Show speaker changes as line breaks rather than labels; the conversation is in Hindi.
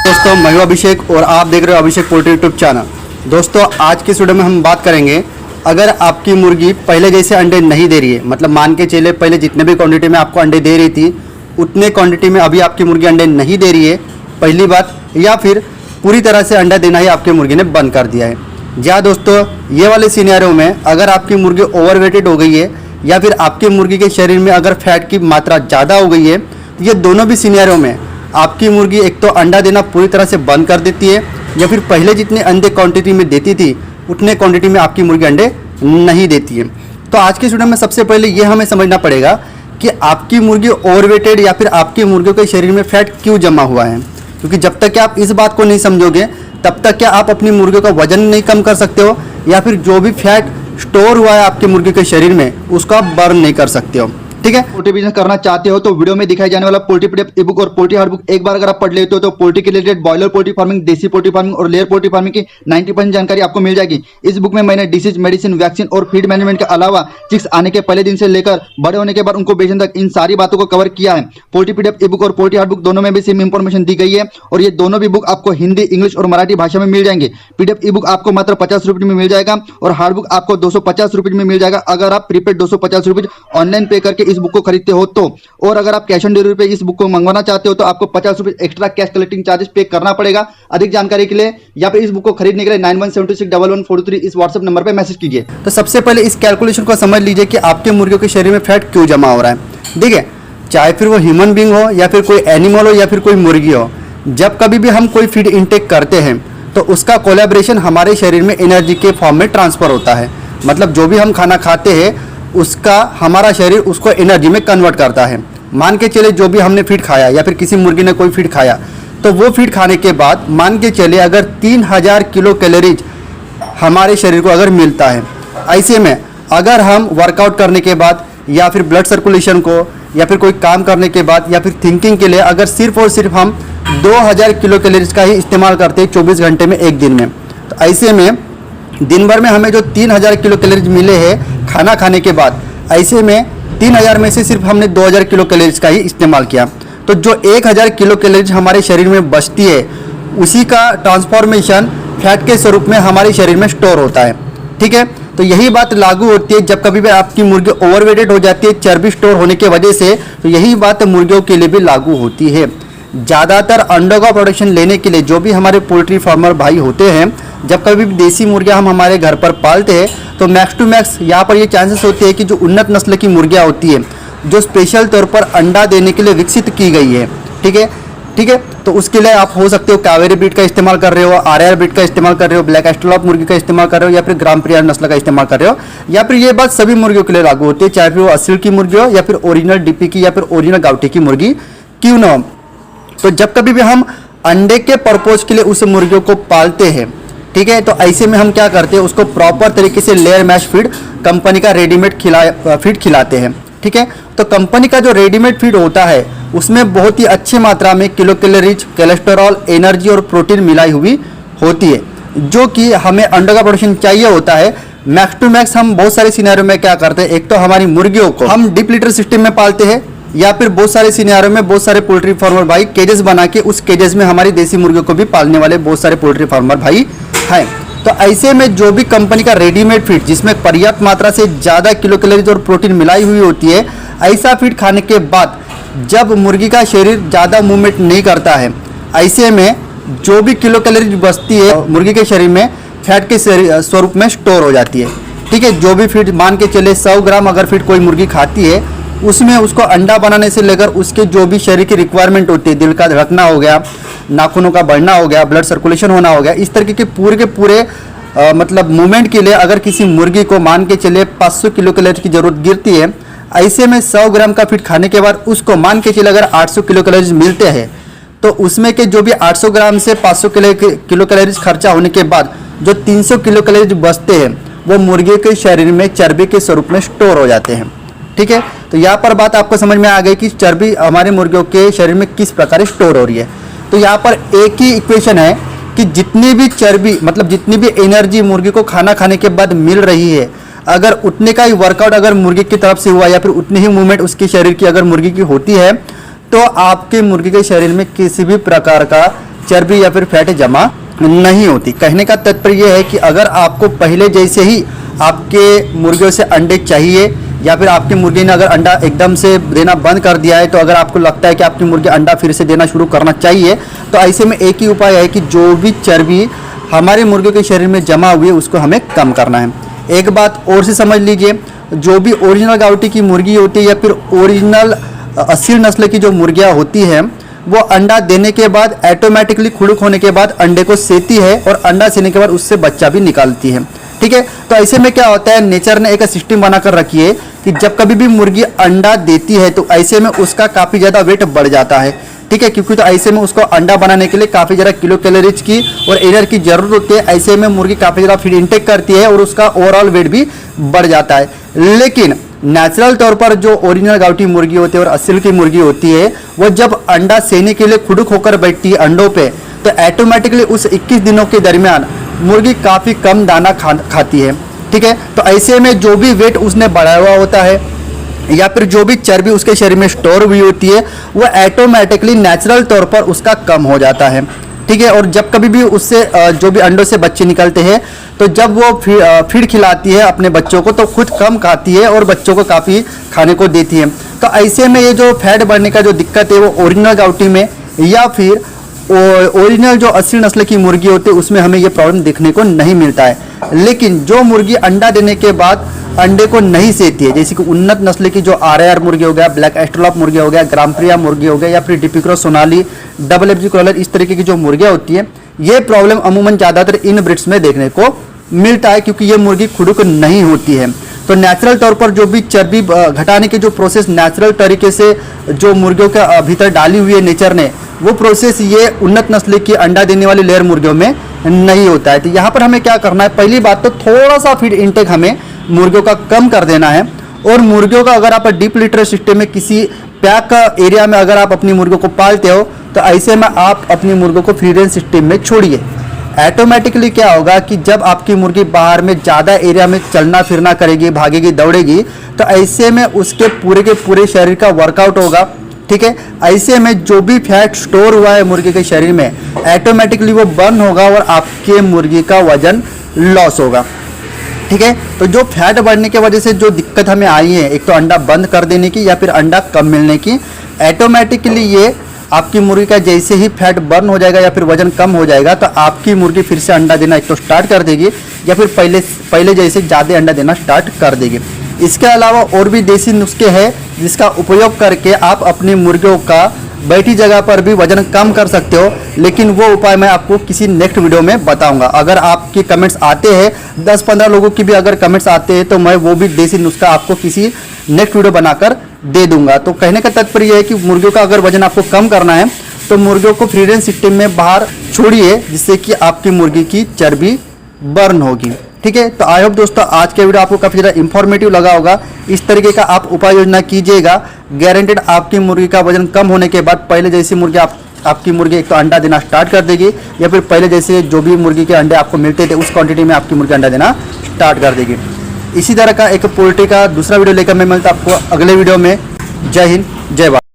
दोस्तों मैं हूं अभिषेक और आप देख रहे हो अभिषेक पोल्ट्री यूट्यूब चैनल। दोस्तों आज की इस वीडियो में हम बात करेंगे, अगर आपकी मुर्गी पहले जैसे अंडे नहीं दे रही है, मतलब मान के चले पहले जितने भी क्वांटिटी में आपको अंडे दे रही थी उतने क्वांटिटी में अभी आपकी मुर्गी अंडे नहीं दे रही है, पहली बात, या फिर पूरी तरह से अंडा देना ही आपकी मुर्गी ने बंद कर दिया है। या दोस्तों ये वाले सिनेरियो में अगर आपकी मुर्गी ओवरवेटेड हो गई है या फिर आपकी मुर्गी के शरीर में अगर फैट की मात्रा ज़्यादा हो गई है, तो ये दोनों भी सिनेरियो में आपकी मुर्गी एक तो अंडा देना पूरी तरह से बंद कर देती है या फिर पहले जितने अंडे क्वांटिटी में देती थी उतने क्वांटिटी में आपकी मुर्गी अंडे नहीं देती है। तो आज के वीडियो में सबसे पहले ये हमें समझना पड़ेगा कि आपकी मुर्गी ओवरवेटेड या फिर आपकी मुर्गियों के शरीर में फैट क्यों जमा हुआ है, क्योंकि जब तक कि आप इस बात को नहीं समझोगे तब तक क्या आप अपनी मुर्गियों का वजन नहीं कम कर सकते हो या फिर जो भी फैट स्टोर हुआ है आपकी मुर्गी के शरीर में उसको आप बर्न नहीं कर सकते हो। ठीक है, पोल्ट्री बिजनेस करना चाहते हो तो वीडियो में दिखाई जाने वाला पोल्ट्री पीडीएफ ई-बुक और पोल्ट्री हार्ड बुक एक बार अगर आप पढ़ लेते हो तो पोल्ट्री के रिलेटेड बॉयलर पोल्ट्री फार्मिंग, देसी पोल्ट्री फार्मिंग और लेयर पोल्ट्री फार्मिंग की 90% जानकारी आपको मिल जाएगी। इस बुक में मैंने डिसीज, मेडिसिन, वैक्सीन और फीड मैनेजमेंट के अलावा चिक्स आने के पहले दिन से लेकर बड़े होने के बाद उनको बेचने तक इन सारी बातों को कवर किया है। पोल्ट्री पीडीएफ ई-बुक और पोल्ट्री हार्ड बुक दोनों में भी सेम इंफॉर्मेशन दी गई है और ये दोनों भी बुक आपको हिंदी, इंग्लिश और मराठी भाषा में मिल जाएंगे। पीडीएफ ई-बुक आपको मात्र 50 रुपये में मिल जाएगा और हार्ड बुक आपको 250 रुपये में मिल जाएगा अगर आप प्रीपेड 250 रुपये ऑनलाइन पे करके इस बुक को खरीदते हो तो। और अगर आप कैश ऑन डिलीवरी पे इस बुक को मंगवाना चाहते हो तो आपको 50 रुपए एक्स्ट्रा कैश कलेक्टिंग चार्जेस पे करना पड़ेगा। अधिक जानकारी के लिए या फिर इस बुक को खरीदने के लिए 91761143 इस व्हाट्सएप नंबर पे मैसेज कीजिए। तो सबसे पहले इस कैलकुलेशन को समझ लीजिए कि आपके मुर्गियों के शरीर में फैट क्यों जमा हो रहा है। देखिए, चाहे फिर वो ह्यूमन बींग हो या फिर कोई एनिमल हो या फिर कोई मुर्गी हो, जब कभी भी हम कोई फीड इंटेक करते हैं तो उसका कोलैबोरेशन हमारे शरीर में एनर्जी के फॉर्म में ट्रांसफर होता है। मतलब जो भी हम खाना खाते हैं उसका हमारा शरीर उसको एनर्जी में कन्वर्ट करता है। मान के चले जो भी हमने फीड खाया या फिर किसी मुर्गी ने कोई फीड खाया तो वो फीड खाने के बाद मान के चले अगर 3000 किलो कैलोरीज हमारे शरीर को अगर मिलता है, ऐसे में अगर हम वर्कआउट करने के बाद या फिर ब्लड सर्कुलेशन को या फिर कोई काम करने के बाद या फिर थिंकिंग के लिए अगर सिर्फ और सिर्फ हम 2000 किलो कैलोरीज का ही इस्तेमाल करते हैं 24 घंटे में एक दिन में, तो ऐसे में दिन भर में हमें जो 3000 किलो कैलोरीज मिले हैं खाना खाने के बाद, ऐसे में 3000 में से सिर्फ हमने 2000 किलो कैलोरीज का ही इस्तेमाल किया, तो जो 1000 किलो कैलोरीज हमारे शरीर में बचती है उसी का ट्रांसफॉर्मेशन फैट के स्वरूप में हमारे शरीर में स्टोर होता है। ठीक है, तो यही बात लागू होती है जब कभी भी आपकी मुर्गी ओवरवेटेड हो जाती है चर्बी स्टोर होने की वजह से, तो यही बात मुर्गियों के लिए भी लागू होती है। ज़्यादातर अंडों का प्रोडक्शन लेने के लिए जो भी हमारे पोल्ट्री फार्मर भाई होते हैं, जब कभी भी देसी मुर्गियाँ हम हमारे घर पर पालते हैं तो मैक्स टू मैक्स यहाँ पर ये चांसेस होते हैं कि जो उन्नत नस्ल की मुर्गियाँ होती है जो स्पेशल तौर पर अंडा देने के लिए विकसित की गई है, ठीक है, तो उसके लिए आप हो सकते हो कावेरी ब्रीड का इस्तेमाल कर रहे हो, आरआर ब्रीड का इस्तेमाल कर रहे हो, ब्लैक एस्ट्रोलॉप मुर्गी का इस्तेमाल कर रहे हो या फिर ग्राम प्रिया नस्ल का इस्तेमाल कर रहे हो, या फिर ये बात सभी मुर्गियों के लिए लागू होती है, चाहे फिर वो असील की मुर्गी हो या फिर ओरिजिनल डीपी की या फिर ओरिजिनल गावठी की मुर्गी क्यों ना हो। तो जब कभी भी हम अंडे के पर्पज के लिए उस मुर्गियों को पालते हैं, ठीक है, तो ऐसे में हम क्या करते हैं उसको प्रॉपर तरीके से लेयर मैश फीड कंपनी का रेडीमेड फीड खिलाते हैं। ठीक है, तो कंपनी का जो रेडीमेड फीड होता है उसमें बहुत ही अच्छी मात्रा में किलो कैलोरीज, कोलेस्टेरॉल, एनर्जी और प्रोटीन मिलाई हुई होती है, जो कि हमें अंडों का प्रोडक्शन चाहिए होता है। मैक्स टू मैक्स हम बहुत सारे सिनेरियो में क्या करते हैं, एक तो हमारी मुर्गियों को हम डीप लिटर सिस्टम में पालते हैं या फिर बहुत सारे सिनेरियो में बहुत सारे पोल्ट्री फार्मर भाई केजेस बना के उस केजेस में हमारी देसी मुर्गियों को भी पालने वाले बहुत सारे पोल्ट्री फार्मर भाई हैं। तो ऐसे में जो भी कंपनी का रेडीमेड फीड जिसमें पर्याप्त मात्रा से ज़्यादा किलो कैलोरीज और प्रोटीन मिलाई हुई होती है, ऐसा फीड खाने के बाद जब मुर्गी का शरीर ज़्यादा मूवमेंट नहीं करता है, ऐसे में जो भी किलो कैलोरीज बचती है मुर्गी के शरीर में फैट के स्वरूप में स्टोर हो जाती है। ठीक है, जो भी फीड मान के चले 100 ग्राम अगर फीड कोई मुर्गी खाती है उसमें उसको अंडा बनाने से लेकर उसके जो भी शरीर की रिक्वायरमेंट होती है, दिल का धड़कना हो गया, नाखूनों का बढ़ना हो गया, ब्लड सर्कुलेशन होना हो गया, इस तरीके के पूरे मतलब मूवमेंट के लिए अगर किसी मुर्गी को मान के चले 500 किलो कैलोरी की जरूरत गिरती है, ऐसे में 100 ग्राम का फीड खाने के बाद उसको मान के चले अगर 800 किलो कैलोरीज मिलते हैं, तो उसमें के जो भी 800 ग्राम से 500 किलो कैलोरीज खर्चा होने के बाद जो 300 किलो कैलोरीज बचते हैं वो मुर्गी के शरीर में चर्बी के स्वरूप में स्टोर हो जाते हैं। ठीक है, तो यहाँ पर बात आपको समझ में आ गई कि चर्बी हमारे मुर्गियों के शरीर में किस प्रकार स्टोर हो रही है। तो यहाँ पर एक ही इक्वेशन है कि जितनी भी चर्बी मतलब जितनी भी एनर्जी मुर्गी को खाना खाने के बाद मिल रही है, अगर उतने का ही वर्कआउट अगर मुर्गी की तरफ से हुआ या फिर उतनी ही मूवमेंट उसके शरीर की अगर मुर्गी की होती है, तो आपके मुर्गी के शरीर में किसी भी प्रकार का चर्बी या फिर फैट जमा नहीं होती। कहने का तात्पर्य यह है कि अगर आपको पहले जैसे ही आपके मुर्गियों से अंडे चाहिए या फिर आपकी मुर्गी ने अगर अंडा एकदम से देना बंद कर दिया है, तो अगर आपको लगता है कि आपकी मुर्गी अंडा फिर से देना शुरू करना चाहिए, तो ऐसे में एक ही उपाय है कि जो भी चर्बी हमारे मुर्गियों के शरीर में जमा हुई है उसको हमें कम करना है। एक बात और से समझ लीजिए, जो भी ओरिजिनल गावटी की मुर्गी होती है या फिर ओरिजिनल असील नस्ल की जो मुर्गियाँ होती हैं, वो अंडा देने के बाद ऑटोमेटिकली खुड़क होने के बाद अंडे को सेती है और अंडा सेने के बाद उससे बच्चा भी निकालती है। ठीक है, तो ऐसे में क्या होता है, नेचर ने एक सिस्टम बनाकर रखी है कि जब कभी भी मुर्गी अंडा देती है तो ऐसे में उसका काफ़ी ज़्यादा वेट बढ़ जाता है। ठीक है, क्योंकि तो ऐसे में उसको अंडा बनाने के लिए काफ़ी ज़्यादा किलो कैलोरीज की और एनर्जी की जरूरत होती है। ऐसे में मुर्गी काफ़ी ज़्यादा फीड इंटेक करती है और उसका ओवरऑल वेट भी बढ़ जाता है। लेकिन नेचुरल तौर पर जो ओरिजिनल गावटी मुर्गी होती है और असील की मुर्गी होती है, वो जब अंडा सेने के लिए खुड़क होकर बैठती है अंडों पे, तो ऑटोमेटिकली उस 21 दिनों के दरमियान मुर्गी काफ़ी कम दाना खाती है। ठीक है, तो ऐसे में जो भी वेट उसने बढ़ाया हुआ होता है या फिर जो भी चर्बी उसके शरीर में स्टोर हुई होती है, वो ऑटोमेटिकली नेचुरल तौर पर उसका कम हो जाता है। ठीक है, और जब कभी भी उससे जो भी अंडों से बच्चे निकलते हैं, तो जब वो फीड खिलाती है अपने बच्चों को, तो खुद कम खाती है और बच्चों को काफ़ी खाने को देती है। तो ऐसे में ये जो फैट बढ़ने का जो दिक्कत है, वो ओरिजिनल गावटी में या फिर ओरिजिनल जो असील नस्ल की मुर्गी होती है उसमें हमें ये प्रॉब्लम देखने को नहीं मिलता है। लेकिन जो मुर्गी अंडा देने के बाद अंडे को नहीं सेती है, जैसे कि उन्नत नस्ल की जो RAR मुर्गी हो गया, ब्लैक एस्ट्रोलॉप मुर्गी हो गया, ग्रामप्रिया मुर्गी हो गया या फिर डिपिक्रॉस सोनाली, डबल FG कॉलर, इस तरीके की जो मुर्गियाँ होती हैं, ये प्रॉब्लम अमूमन ज़्यादातर इन ब्रिड्स में देखने को मिलता है क्योंकि ये मुर्गी खुड़क नहीं होती है। तो नेचुरल तौर पर जो भी चर्बी घटाने के जो प्रोसेस नेचुरल तरीके से जो मुर्गियों के भीतर डाली हुई है नेचर ने, वो प्रोसेस ये उन्नत नस्ल की अंडा देने वाली लेयर मुर्गियों में नहीं होता है। तो यहाँ पर हमें क्या करना है, पहली बात तो थोड़ा सा फीड इंटेक हमें मुर्गियों का कम कर देना है। और मुर्गियों का अगर आप डीप लिटर सिस्टम में किसी पैक एरिया में अगर आप अपनी मुर्गियों को पालते हो, तो ऐसे में आप अपनी मुर्गियों को फ्री रेंज सिस्टम में छोड़िए। ऑटोमेटिकली क्या होगा कि जब आपकी मुर्गी बाहर में ज़्यादा एरिया में चलना फिरना करेगी, भागेगी, दौड़ेगी, तो ऐसे में उसके पूरे के पूरे शरीर का वर्कआउट होगा। ठीक है, ऐसे में जो भी फैट स्टोर हुआ है मुर्गी के शरीर में, ऑटोमेटिकली वो बर्न होगा और आपके मुर्गी का वजन लॉस होगा। ठीक है, तो जो फैट बढ़ने की वजह से जो दिक्कत हमें आई है, एक तो अंडा बंद कर देने की या फिर अंडा कम मिलने की, ऑटोमेटिकली ये आपकी मुर्गी का जैसे ही फैट बर्न हो जाएगा या फिर वजन कम हो जाएगा, तो आपकी मुर्गी फिर से अंडा देना एक तो स्टार्ट कर देगी या फिर पहले जैसे ज़्यादा अंडा देना स्टार्ट कर देगी। इसके अलावा और भी देसी नुस्खे हैं जिसका उपयोग करके आप अपनी मुर्गियों का बैठी जगह पर भी वजन कम कर सकते हो, लेकिन वो उपाय मैं आपको किसी नेक्स्ट वीडियो में बताऊंगा। अगर आपके कमेंट्स आते हैं, 10-15 लोगों की भी अगर कमेंट्स आते हैं, तो मैं वो भी देसी नुस्खा आपको किसी नेक्स्ट वीडियो बनाकर दे दूंगा। तो कहने का तात्पर्य है कि मुर्गियों का अगर वजन आपको कम करना है तो मुर्गियों को फ्री रेंज सिस्टम में बाहर छोड़िए, जिससे कि आपकी मुर्गी की चर्बी बर्न होगी। ठीक है, तो आई होप दोस्तों आज के वीडियो आपको काफ़ी ज़्यादा इंफॉर्मेटिव लगा होगा। इस तरीके का आप उपाय योजना कीजिएगा, गारंटेड आपकी मुर्गी का वजन कम होने के बाद पहले जैसी मुर्गी आपकी मुर्गी एक तो अंडा देना स्टार्ट कर देगी या फिर पहले जैसे जो भी मुर्गी के अंडे आपको मिलते थे उस क्वांटिटी में आपकी मुर्गी अंडा देना स्टार्ट कर देगी। इसी तरह का एक पोल्ट्री का दूसरा वीडियो लेकर मैं मिलता आपको अगले वीडियो में। जय हिंद, जय भारत।